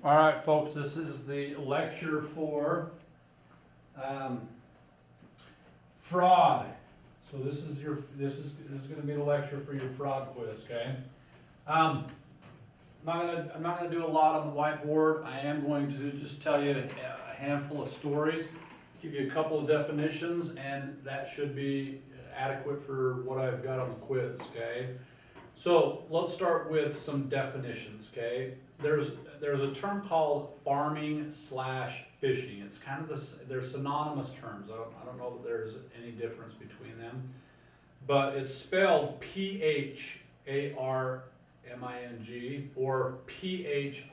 All right, folks, this is the lecture for fraud. So this is going to be the lecture for your fraud quiz, okay? I'm not gonna do a lot on the whiteboard. I am going to just tell you a handful of stories, give you a couple of definitions, and that should be adequate for what I've got on the quiz, okay? So let's start with some definitions, okay? There's a term called farming/fishing. It's kind of they're synonymous terms. I don't know that there's any difference between them, but it's spelled P-H-A-R-M-I-N-G or P-H-I-S-H-I-N-G.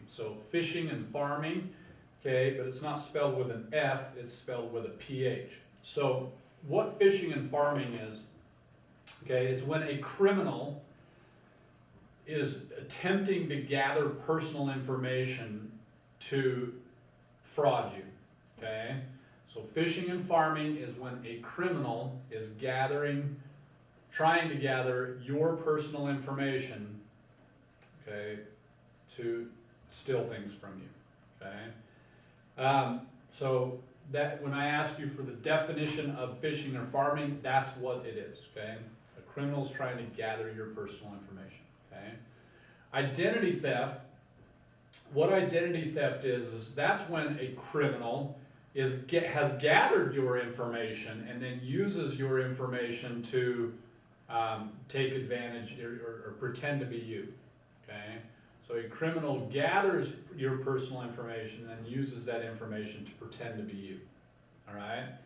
So fishing and farming, okay, but it's not spelled with an F, it's spelled with a P-H. So what fishing and farming is, okay, it's when a criminal is attempting to gather personal information to fraud you, okay? So fishing and farming is when a criminal is trying to gather your personal information, okay, to steal things from you, okay? So that when I ask you for the definition of fishing or farming, that's what it is, okay? A criminal's trying to gather your personal information, okay? Identity theft, what identity theft is that's when a criminal has gathered your information and then uses your information to take advantage or pretend to be you, okay? So a criminal gathers your personal information and uses that information to pretend to be you, all right?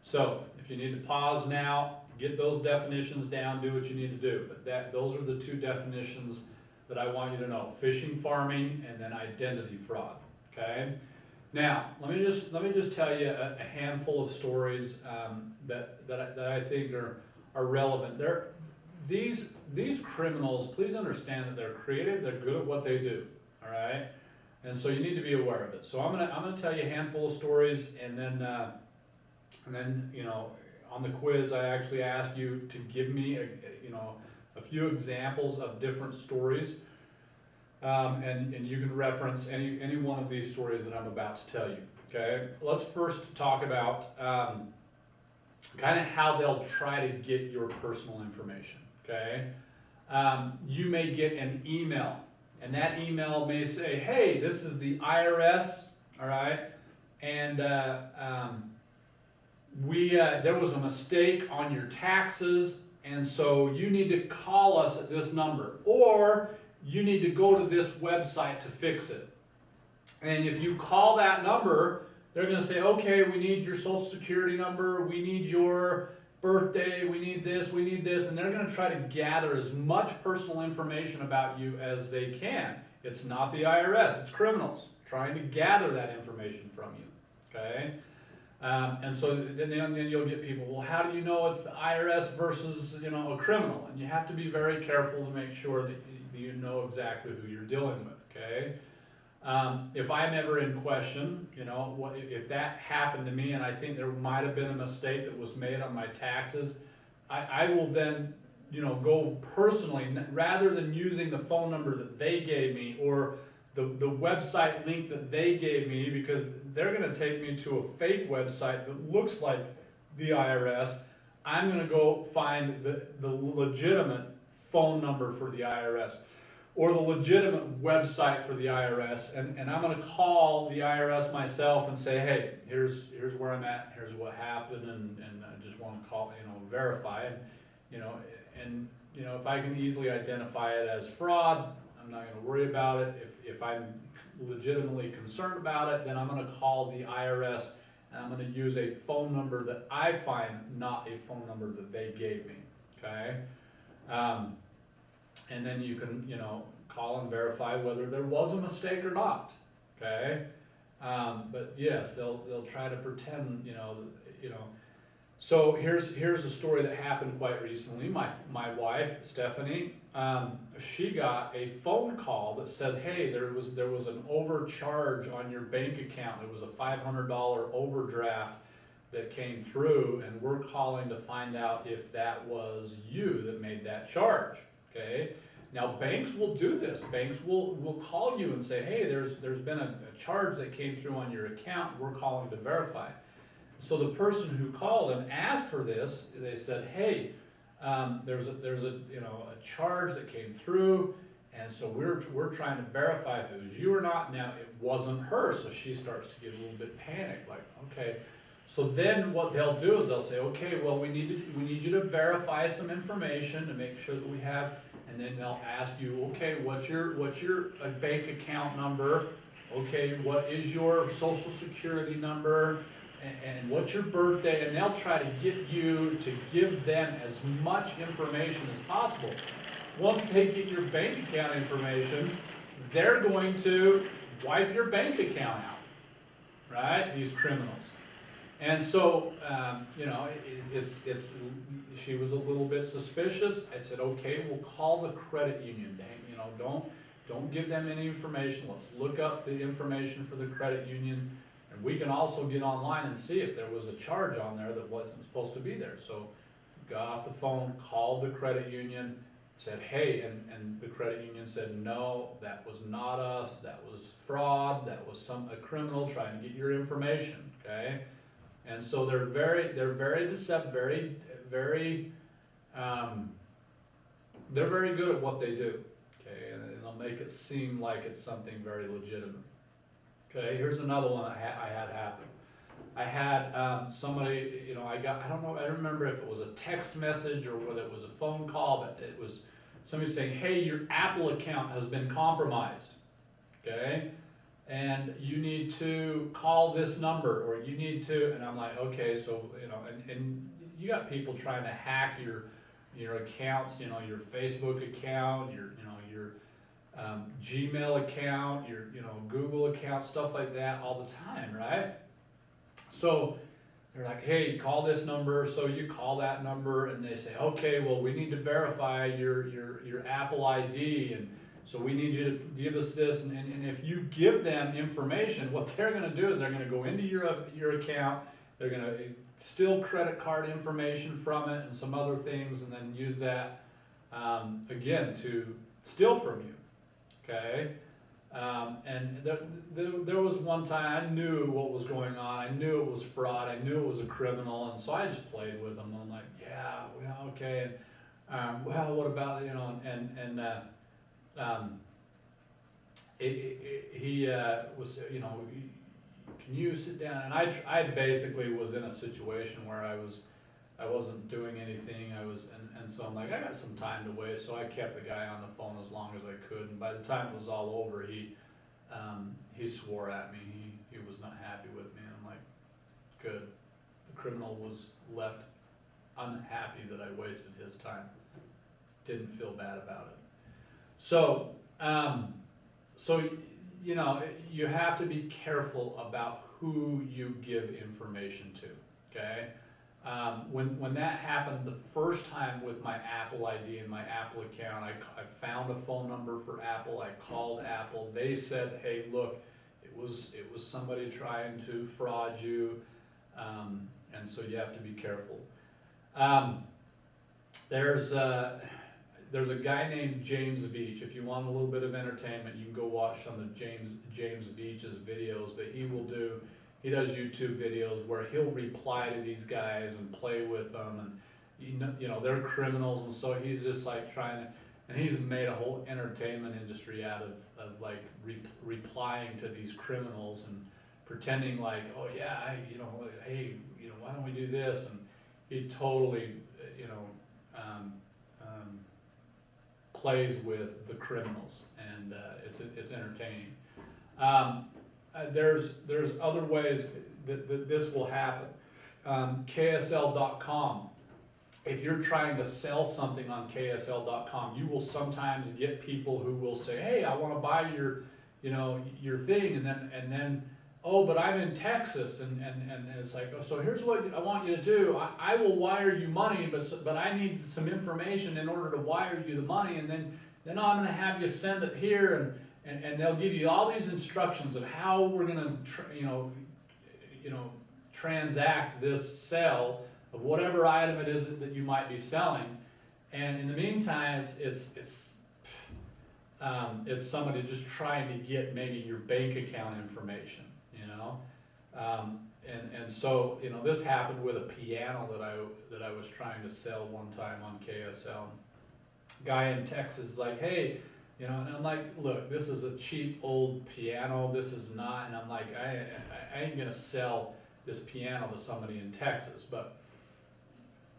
So if you need to pause now, get those definitions down, do what you need to do. But those are the two definitions that I want you to know: fishing, farming, and then identity fraud, okay? Now, let me just tell you a handful of stories that I think are relevant. These criminals, please understand that they're creative, they're good at what they do, all right? And so you need to be aware of it. So I'm gonna tell you a handful of stories, and then you know, on the quiz I actually ask you to give me a few examples of different stories, and you can reference any one of these stories that I'm about to tell you. Okay, let's first talk about kind of how they'll try to get your personal information. Okay, you may get an email, and that email may say, "Hey, this is the IRS, all right, and there was a mistake on your taxes, and so you need to call us at this number, or you need to go to this website to fix it." And if you call that number, they're going to say, "Okay, we need your social security number, we need your birthday, we need this, and they're going to try to gather as much personal information about you as they can. It's not the IRS, it's criminals trying to gather that information from you, okay? And so then you'll get people, well, how do you know it's the IRS versus a criminal? And you have to be very careful to make sure that you know exactly who you're dealing with, okay? If I'm ever in question, if that happened to me and I think there might have been a mistake that was made on my taxes, I will then go personally, rather than using the phone number that they gave me or the website link that they gave me, because they're going to take me to a fake website that looks like the IRS. I'm going to go find the legitimate phone number for the IRS or the legitimate website for the IRS, and I'm going to call the IRS myself and say, "Hey, here's where I'm at, here's what happened, and I just want to call, verify it, and if I can easily identify it as fraud, I'm not going to worry about it. If I'm legitimately concerned about it, then I'm going to call the IRS and I'm going to use a phone number that I find, not a phone number that they gave me, okay? And then you can, call and verify whether there was a mistake or not, okay? But yes, they'll try to pretend, So here's a story that happened quite recently. My wife, Stephanie, she got a phone call that said, "Hey, there was an overcharge on your bank account. It was a $500 overdraft that came through, and we're calling to find out if that was you that made that charge." Okay, Now banks will do this. Banks will call you and say, hey, there's been a charge that came through on your account. We're calling to verify. So the person who called and asked for this, they said, hey, there's a charge that came through, and so we're trying to verify if it was you or not. Now it wasn't her, so she starts to get a little bit panicked, like, okay. So then what they'll do is they'll say, okay, well we need you to verify some information to make sure that we have, and then they'll ask you, okay, what's your bank account number? Okay, what is your social security number? And what's your birthday? And they'll try to get you to give them as much information as possible. Once they get your bank account information, they're going to wipe your bank account out, right? These criminals. And so, she was a little bit suspicious. I said, okay, we'll call the credit union. Don't give them any information. Let's look up the information for the credit union. And we can also get online and see if there was a charge on there that wasn't supposed to be there. So got off the phone, called the credit union, said, hey, and the credit union said, no, that was not us, that was fraud, that was a criminal trying to get your information, okay? And so they're very deceptive, very they're very good at what they do, okay? And they'll make it seem like it's something very legitimate. Okay, here's another one I had happen. I had somebody, I don't remember if it was a text message or whether it was a phone call, but it was somebody saying, hey, your Apple account has been compromised, okay? And you need to call this number, or you need to, and I'm like, okay, so, and you got people trying to hack your accounts, your Facebook account, your Gmail account, your Google account, stuff like that all the time, right? So they're like, hey, call this number. So you call that number, and they say, okay, well, we need to verify your Apple ID, and so we need you to give us this. And if you give them information, what they're going to do is they're going to go into your account, they're going to steal credit card information from it and some other things, and then use that again to steal from you. Okay, and there was one time I knew what was going on. I knew it was fraud. I knew it was a criminal, and so I just played with them. I'm like, yeah, well, okay, and well, what about he was, can you sit down? And I basically was in a situation where I wasn't doing anything. And so I'm like, I got some time to waste. So I kept the guy on the phone as long as I could. And by the time it was all over, he swore at me. He was not happy with me. And I'm like, good. The criminal was left unhappy that I wasted his time. Didn't feel bad about it. So, you have to be careful about who you give information to. Okay. When that happened the first time with my Apple ID and my Apple account, I found a phone number for Apple. I called Apple. They said, hey, look, it was somebody trying to fraud you, and so you have to be careful. There's a guy named James Veach. If you want a little bit of entertainment, you can go watch some of James Veach's videos, but he does YouTube videos where he'll reply to these guys and play with them, and they're criminals, and so he's just like trying to, and he's made a whole entertainment industry out of like replying to these criminals and pretending like, oh yeah, hey, why don't we do this? And he totally, plays with the criminals, and it's entertaining. There's other ways that this will happen. KSL.com. If you're trying to sell something on KSL.com, you will sometimes get people who will say, "Hey, I want to buy your thing," and then, "Oh, but I'm in Texas," and it's like, "Oh, so here's what I want you to do. I will wire you money, but I need some information in order to wire you the money, and then I'm going to have you send it here." And they'll give you all these instructions of how we're going to, transact this sale of whatever item it is that you might be selling. And in the meantime, it's It's somebody just trying to get maybe your bank account information, you know? And so, you know, this happened with a piano that I was trying to sell one time on KSL. Guy in Texas is like, hey, you know, and I'm like, look, this is a cheap old piano, this is not, and I'm like, I ain't gonna sell this piano to somebody in Texas, but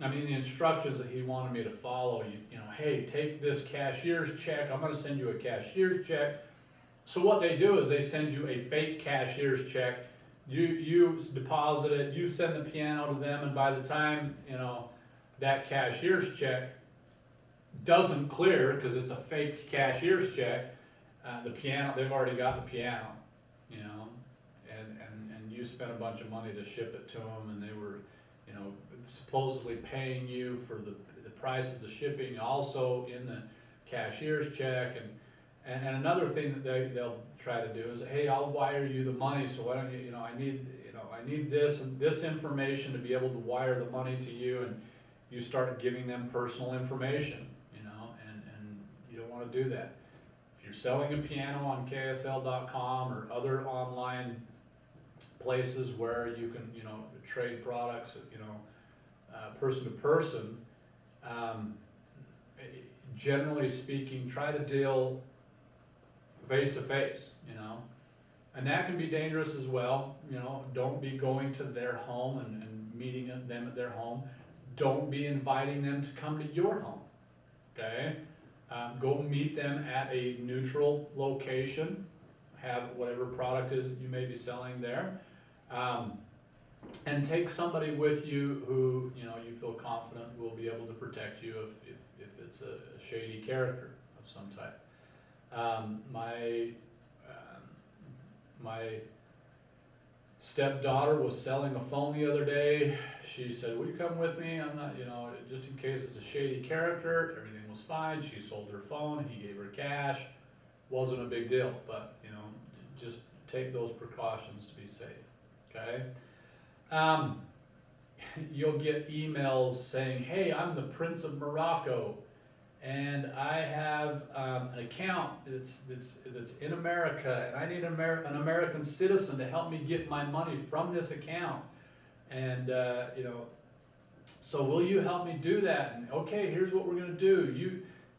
I mean, the instructions that he wanted me to follow, you know, hey, take this cashier's check, I'm gonna send you a cashier's check. So what they do is they send you a fake cashier's check, you deposit it, you send the piano to them, and by the time, you know, that cashier's check doesn't clear, because it's a fake cashier's check, the piano, they've already got the piano, you know, and you spent a bunch of money to ship it to them, and they were, you know, supposedly paying you for the price of the shipping also in the cashier's check. And another thing that they'll try to do is, hey, I'll wire you the money, so why don't you, you know, I need this and this information to be able to wire the money to you, and you start giving them personal information, you know, and you don't want to do that. If you're selling a piano on KSL.com or other online places where you can, you know, trade products, you know, person to person, generally speaking, try to deal face to face, you know, and that can be dangerous as well. You know, don't be going to their home and meeting them at their home. Don't be inviting them to come to your home, okay? Go meet them at a neutral location, have whatever product is that you may be selling there, and take somebody with you who, you know, you feel confident will be able to protect you if it's a shady character of some type. My stepdaughter was selling a phone the other day. She said, will you come with me? I'm not, you know, just in case it's a shady character. Everything was fine. She sold her phone. He gave her cash. Wasn't a big deal, but, you know, just take those precautions to be safe, okay? You'll get emails saying, hey, I'm the Prince of Morocco, and I have an account that's in America, and I need an American citizen to help me get my money from this account. And, you know, so will you help me do that? And okay, here's what we're going to do.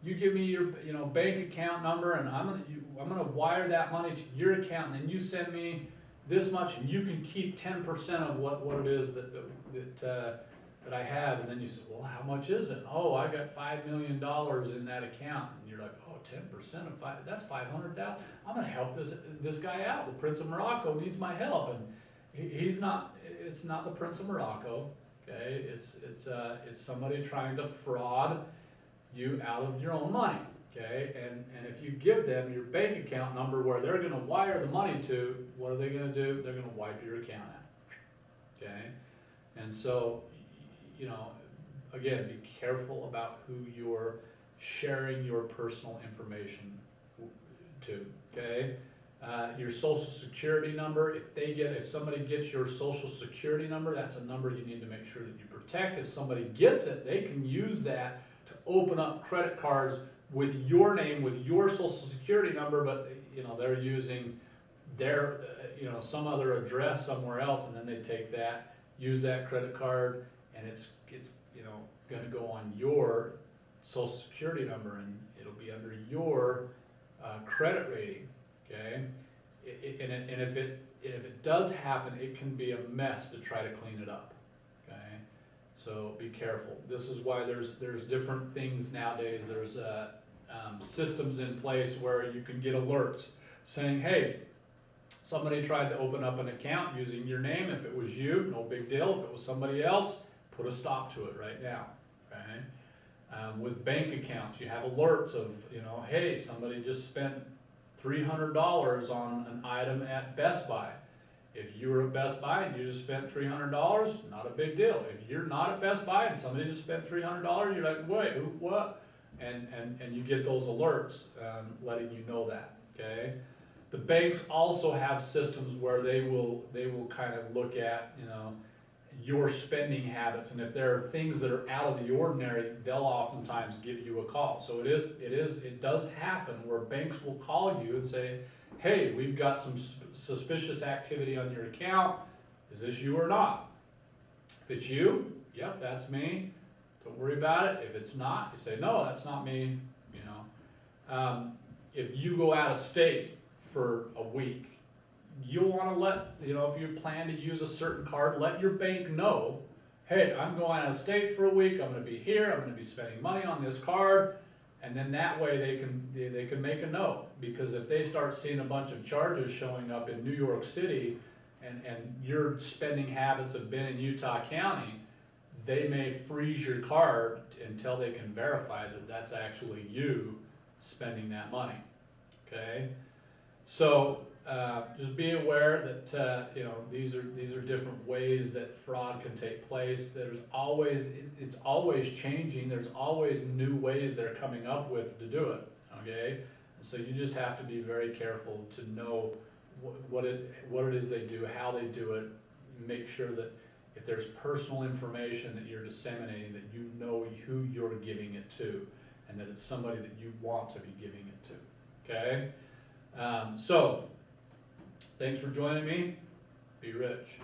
You give me your, you know, bank account number, and I'm gonna wire that money to your account, and then you send me this much, and you can keep 10% of what it is that I have. And then you say, well, how much is it? Oh, I got $5 million in that account. And you're like, oh, 10% of five, that's 500,000. I'm gonna help this guy out. The Prince of Morocco needs my help, and he's not. It's not the Prince of Morocco. Okay, it's somebody trying to fraud you out of your own money. Okay, and if you give them your bank account number where they're going to wire the money to, what are they going to do? They're going to wipe your account out. Okay, and so, you know, again, be careful about who you're sharing your personal information to. Okay, your social security number. If somebody gets your social security number, that's a number you need to make sure that you protect. If somebody gets it, they can use that to open up credit cards with your name, with your social security number, but, you know, they're using their, you know, some other address somewhere else, and then they take that, use that credit card, and it's you know, going to go on your social security number, and it'll be under your credit rating. Okay, and if it does happen, it can be a mess to try to clean it up. Okay, so be careful. This is why there's different things nowadays. There's systems in place where you can get alerts saying, hey, somebody tried to open up an account using your name. If it was you, no big deal. If it was somebody else, put a stop to it right now. Okay, with bank accounts, you have alerts of, you know, hey, somebody just spent $300 on an item at Best Buy. If you were at Best Buy and you just spent $300, not a big deal. If you're not at Best Buy and somebody just spent $300, you're like, wait, what? And you get those alerts letting you know that. Okay. The banks also have systems where they will kind of look at, you know, your spending habits, and if there are things that are out of the ordinary, they'll oftentimes give you a call. So it does happen where banks will call you and say, hey, we've got some suspicious activity on your account. Is this you or not? If it's you, yep, that's me. Don't worry about it. If it's not, you say, no, that's not me. You know, if you go out of state for a week, you'll want to let, you know, if you plan to use a certain card, let your bank know, hey, I'm going out of state for a week, I'm going to be here, I'm going to be spending money on this card, and then that way they can make a note. Because if they start seeing a bunch of charges showing up in New York City, and your spending habits have been in Utah County, they may freeze your card until they can verify that that's actually you spending that money. Okay, so just be aware that you know, these are different ways that fraud can take place. It's always changing. There's always new ways they're coming up with to do it. Okay, and so you just have to be very careful to know what it is they do, how they do it. Make sure that if there's personal information that you're disseminating, that you know who you're giving it to, and that it's somebody that you want to be giving it to. Okay, so thanks for joining me. Be rich.